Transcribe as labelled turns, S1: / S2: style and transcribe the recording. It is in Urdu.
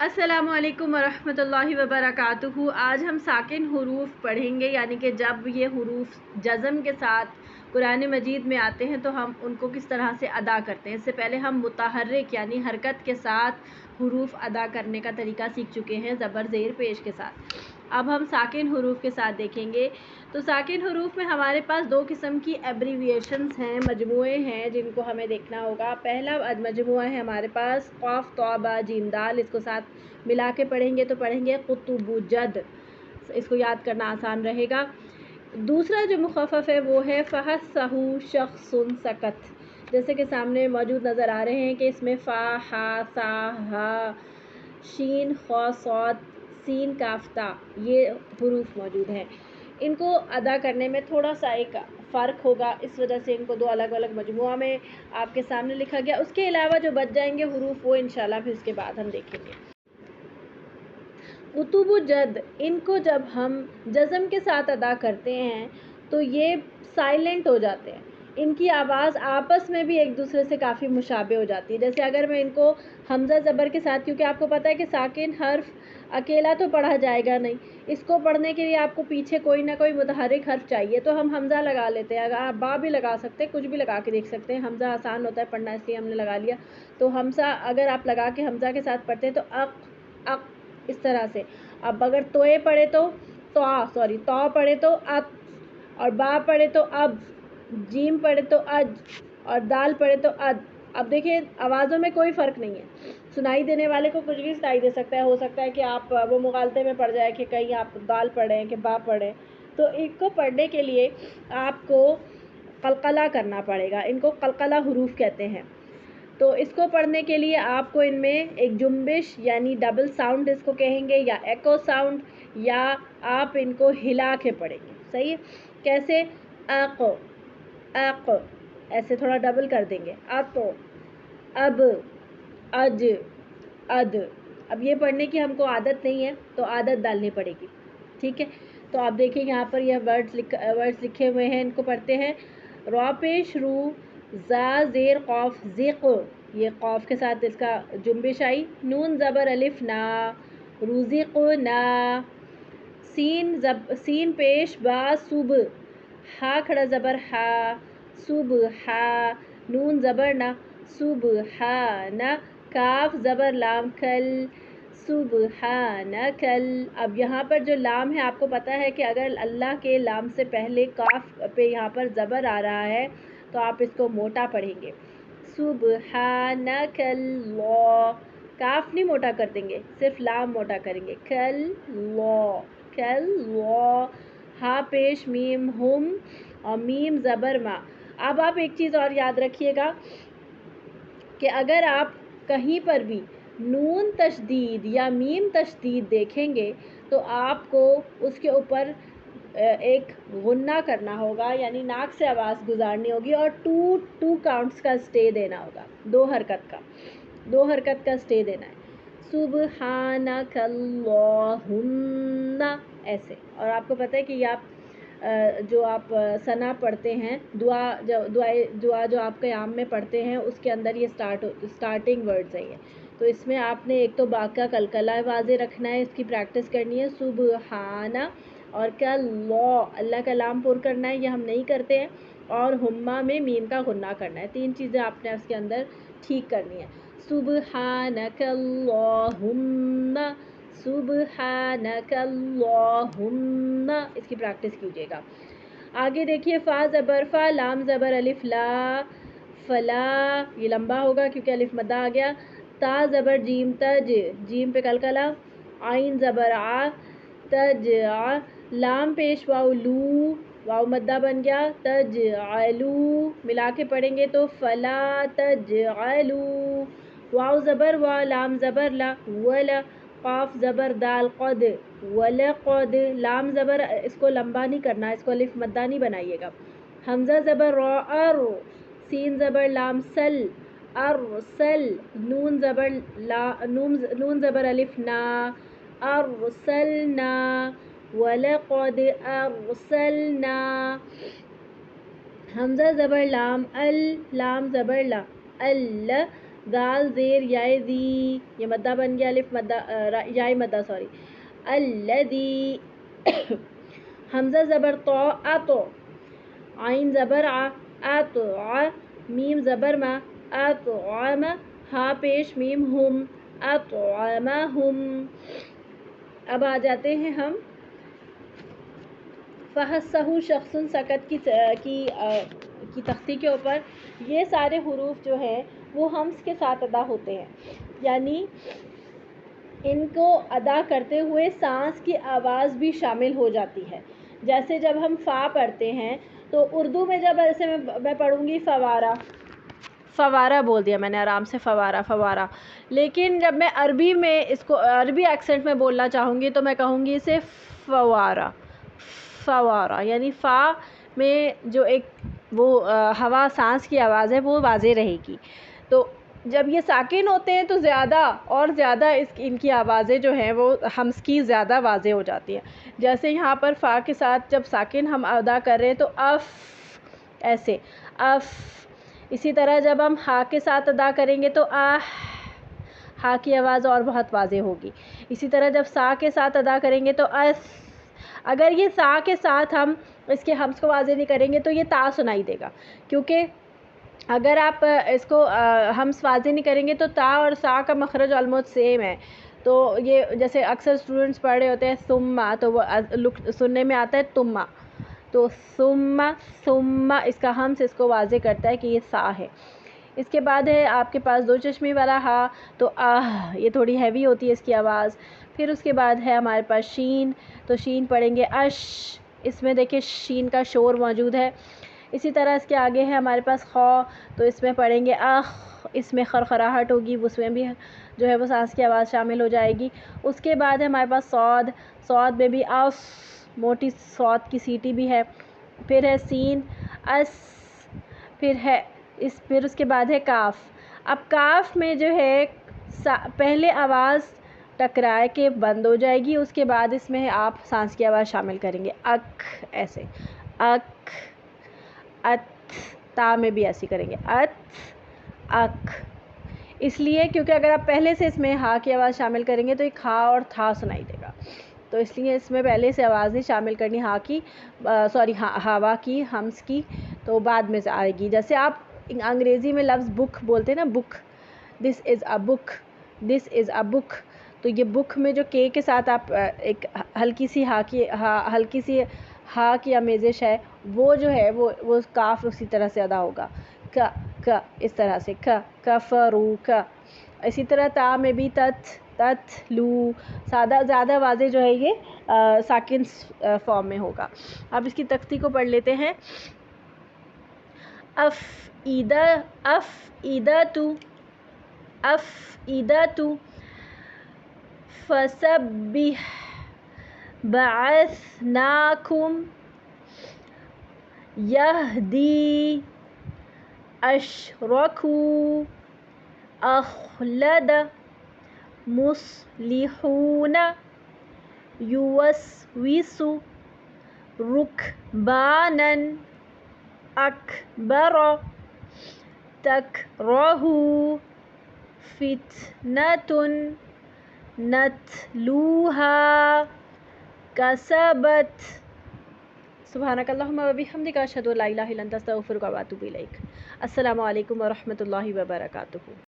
S1: السلام علیکم ورحمۃ اللہ وبرکاتہ۔ آج ہم ساکن حروف پڑھیں گے، یعنی کہ جب یہ حروف جزم کے ساتھ قرآن مجید میں آتے ہیں تو ہم ان کو کس طرح سے ادا کرتے ہیں۔ اس سے پہلے ہم متحرک یعنی حرکت کے ساتھ حروف ادا کرنے کا طریقہ سیکھ چکے ہیں زبر زیر پیش کے ساتھ۔ اب ہم ساکن حروف کے ساتھ دیکھیں گے۔ تو ساکن حروف میں ہمارے پاس دو قسم کی ایبریویشنز ہیں، مجموعے ہیں جن کو ہمیں دیکھنا ہوگا۔ پہلا مجموعہ ہے ہمارے پاس قاف طا با جیم دال، اس کو ساتھ ملا کے پڑھیں گے تو پڑھیں گے قطب جد، اس کو یاد کرنا آسان رہے گا۔ دوسرا جو مخفف ہے وہ ہے فحسہ شخص سکت، جیسے کہ سامنے موجود نظر آ رہے ہیں کہ اس میں فا ہا سا ہا شین خا صاد سین کاف تا یہ حروف موجود ہیں۔ ان کو ادا کرنے میں تھوڑا سا ایک فرق ہوگا، اس وجہ سے ان کو دو الگ الگ مجموعہ میں آپ کے سامنے لکھا گیا۔ اس کے علاوہ جو بچ جائیں گے حروف وہ انشاءاللہ پھر اس کے بعد ہم دیکھیں گے۔ قطب جد، ان کو جب ہم جزم کے ساتھ ادا کرتے ہیں تو یہ سائلنٹ ہو جاتے ہیں، ان کی آواز آپس میں بھی ایک دوسرے سے کافی مشابہ ہو جاتی ہے۔ جیسے اگر میں ان کو حمزہ زبر کے ساتھ، کیونکہ آپ کو پتہ ہے کہ ساکن حرف اکیلا تو پڑھا جائے گا نہیں، اس کو پڑھنے کے لیے آپ کو پیچھے کوئی نہ کوئی متحرک حرف چاہیے، تو ہم حمزہ لگا لیتے ہیں۔ اگر آپ با بھی لگا سکتے ہیں، کچھ بھی لگا کے دیکھ سکتے ہیں، حمزہ آسان ہوتا ہے پڑھنا اس لیے ہم نے لگا لیا۔ تو حمزہ اگر آپ لگا کے حمزہ کے ساتھ پڑھتے ہیں تو اق اس طرح سے۔ اب اگر توئے پڑھے تو تو پڑھے تو ات، اور با پڑھے تو اب، جیم پڑھے تو اج، اور دال پڑھے تو اد۔ اب دیکھیں آوازوں میں کوئی فرق نہیں ہے، سنائی دینے والے کو کچھ بھی سنائی دے سکتا ہے، ہو سکتا ہے کہ آپ وہ مغالطے میں پڑ جائے کہ کہیں آپ دال پڑھیں کہ با پڑھیں۔ تو ان کو پڑھنے کے لیے آپ کو قلقلہ کرنا پڑے گا، ان کو قلقلہ حروف کہتے ہیں۔ تو اس کو پڑھنے کے لیے آپ کو ان میں ایک جنبش یعنی ڈبل ساؤنڈ اس کو کہیں گے، یا ایکو ساؤنڈ، یا آپ ان کو ہلا کے پڑھیں گے۔ صحیح ہے؟ کیسے؟ اق اق، ایسے تھوڑا ڈبل کر دیں گے، اتو اب اج اد۔ اب یہ پڑھنے کی ہم کو عادت نہیں ہے تو عادت ڈالنی پڑے گی، ٹھیک ہے؟ تو آپ دیکھیں یہاں پر یہ ورڈز لکھے ہوئے ہیں، ان کو پڑھتے ہیں۔ را پیش رو زا زیر قاف ذق، یہ قاف کے ساتھ اس کا جنبش آئی۔ نون زبر الف نا رزق نا، سین پیش با صب، ہا کھڑا زبر ہا صب ہا، نون زبر نا سبحان، کاف زبر لام کل سبحانکل۔ اب یہاں پر جو لام ہے آپ کو پتہ ہے کہ اگر اللہ کے لام سے پہلے کاف پہ یہاں پر زبر آ رہا ہے تو آپ اس کو موٹا پڑھیں گے، سبحانک اللہ۔ کاف نہیں موٹا کر دیں گے، صرف لام موٹا کریں گے، کل لا۔ ہا پیش میم ہم، اور میم زبر ما۔ اب آپ ایک چیز اور یاد رکھیے گا کہ اگر آپ کہیں پر بھی نون تشدید یا میم تشدید دیکھیں گے تو آپ کو اس کے اوپر ایک غنہ کرنا ہوگا، یعنی ناک سے آواز گزارنی ہوگی، اور ٹو کاؤنٹس کا اسٹے دینا ہوگا، دو حرکت کا اسٹے دینا ہے، سبحانک اللہم ایسے۔ اور آپ کو پتہ ہے کہ یہ آپ جو آپ ثنا پڑھتے ہیں، دعا جو آپ قیام میں پڑھتے ہیں، اس کے اندر یہ اسٹارٹنگ ورڈز ہیں یہ، تو اس میں آپ نے ایک تو با کا قلقلہ واضح رکھنا ہے، اس کی پریکٹس کرنی ہے، سبحانہ، اور اللہ کا لام پر کرنا ہے، یہ ہم نہیں کرتے ہیں، اور ہما میں میم کا غنہ کرنا ہے۔ تین چیزیں آپ نے اس کے اندر ٹھیک کرنی ہے، سبحانک اللہم سبحانک اللہم، اس کی پریکٹس کیجیے گا۔ آگے دیکھیے، فا زبر فا، لام زبر الف لا فلا، یہ لمبا ہوگا کیونکہ الف مدہ آ گیا۔ تا زبر جیم تج، جیم پہ قلقلہ، عین زبر آ تج آ، لام پیش واو لو، واو مدہ بن گیا، تج علو، ملا کے پڑھیں گے تو فلا تج علو۔ واو زبر وا، لام زبر لا ولا، قاف زبر دال قد ولقد، لام زبر اس کو لمبا نہیں کرنا، اس کو الف مدہ نہیں بنائیے گا۔ حمزہ زبر را ار، سین زبر لام سل ارسل، نون زبر الف نا ارسلنا ولقد ارسلنا۔ حمزہ زبر لام ال، لام زبر لا ال، دال زیر یائے ذی، یہ مدہ بن گیا، الف مدہ یائے مدہ سوری، الذی حمزہ زبر تو اتو، عین زبر اتع، میم زبر ما اطعم، ہا پیش میم ہم، اطعمہم۔ اب آ جاتے ہیں ہم فحسہ شخص سکت کی تختی کے اوپر۔ یہ سارے حروف جو ہیں وہ ہمس کے ساتھ ادا ہوتے ہیں، یعنی ان کو ادا کرتے ہوئے سانس کی آواز بھی شامل ہو جاتی ہے۔ جیسے جب ہم فا پڑھتے ہیں تو اردو میں جب ایسے میں پڑھوں گی فوارہ، فوارہ بول دیا میں نے آرام سے، فوارہ فوارہ، لیکن جب میں عربی میں اس کو عربی ایکسنٹ میں بولنا چاہوں گی تو میں کہوں گی اسے فوارہ، فوارہ، یعنی فا میں جو ایک وہ ہوا سانس کی آواز ہے وہ واضح رہے گی۔ تو جب یہ ساکن ہوتے ہیں تو زیادہ اور زیادہ ان کی آوازیں جو ہیں وہ ہمس کی زیادہ واضح ہو جاتی ہیں۔ جیسے یہاں پر فا کے ساتھ جب ساکن ہم ادا کر رہے ہیں تو اف، ایسے اف۔ اسی طرح جب ہم ہا کے ساتھ ادا کریں گے تو ہا کی آواز اور بہت واضح ہوگی۔ اسی طرح جب سا کے ساتھ ادا کریں گے تو اس۔ اگر یہ سا کے ساتھ ہم اس کے ہمس کو واضح نہیں کریں گے تو یہ تا سنائی دے گا، کیونکہ اگر آپ اس کو ہمس واضح نہیں کریں گے تو تا اور سا کا مخرج آلموسٹ سیم ہے۔ تو یہ جیسے اکثر اسٹوڈنٹس پڑھ رہے ہوتے ہیں ثم، تو وہ سننے میں آتا ہے تما، تو ثم ثم اس کا ہمس اس کو واضح کرتا ہے کہ یہ سا ہے۔ اس کے بعد ہے آپ کے پاس دو چشمی والا ہا، تو یہ تھوڑی ہیوی ہوتی ہے اس کی آواز۔ پھر اس کے بعد ہے ہمارے پاس شین، تو شین پڑھیں گے اش، اس میں دیکھیں شین کا شور موجود ہے۔ اسی طرح اس کے آگے ہے ہمارے پاس خو، تو اس میں پڑھیں گے اخ، اس میں خرخراہٹ ہوگی، اس میں بھی جو ہے وہ سانس کی آواز شامل ہو جائے گی۔ اس کے بعد ہے ہمارے پاس صاد، صاد میں بھی اف، موٹی صاد کی سیٹی بھی ہے۔ پھر ہے سین، اس، پھر اس کے بعد ہے کاف۔ اب کاف میں جو ہے پہلے آواز ٹکرائے کے بند ہو جائے گی، اس کے بعد اس میں آپ سانس کی آواز شامل کریں گے، اک، ایسے اک، ات، تا میں بھی ایسی کریں گے، ات، اک، اس لیے کیونکہ اگر آپ پہلے سے اس میں ہا کی آواز شامل کریں گے تو ایک ہا اور تھا سنائی دے گا، تو اس لیے اس میں پہلے سے آواز نہیں شامل کرنی ہا کی، ہوا کی، ہمس کی، تو بعد میں سے آئے گی۔ جیسے آپ انگریزی میں لفظ بک بولتے ہیں نا، بک، دس از اے بک، دس از اے بک، تو یہ بک میں جو کے ساتھ آپ ایک ہلکی سی ہا کی آمیزش ہے، وہ جو ہے وہ کاف اسی طرح سے ادا ہوگا، ک، اس طرح سے کفرو، ک۔ اسی طرح تا میں بھی تت لو، زیادہ واضح جو ہے یہ ساکن فارم میں ہوگا۔ اب اس کی تختی کو پڑھ لیتے ہیں۔ افئدۃ، فسبح، بعثناکم، یہدی، اشرکوا، اخلد، مصلحون، یوسوس، رکبانا، اکبر، تکرہ، فتنۃ، نتلوہا، کسبت۔ سبحانک اللہم و بحمدک، اشہد ان لا الہ الا انت، استغفرک و اتوب الیک۔ السلام علیکم و رحمۃ اللہ وبرکاتہ۔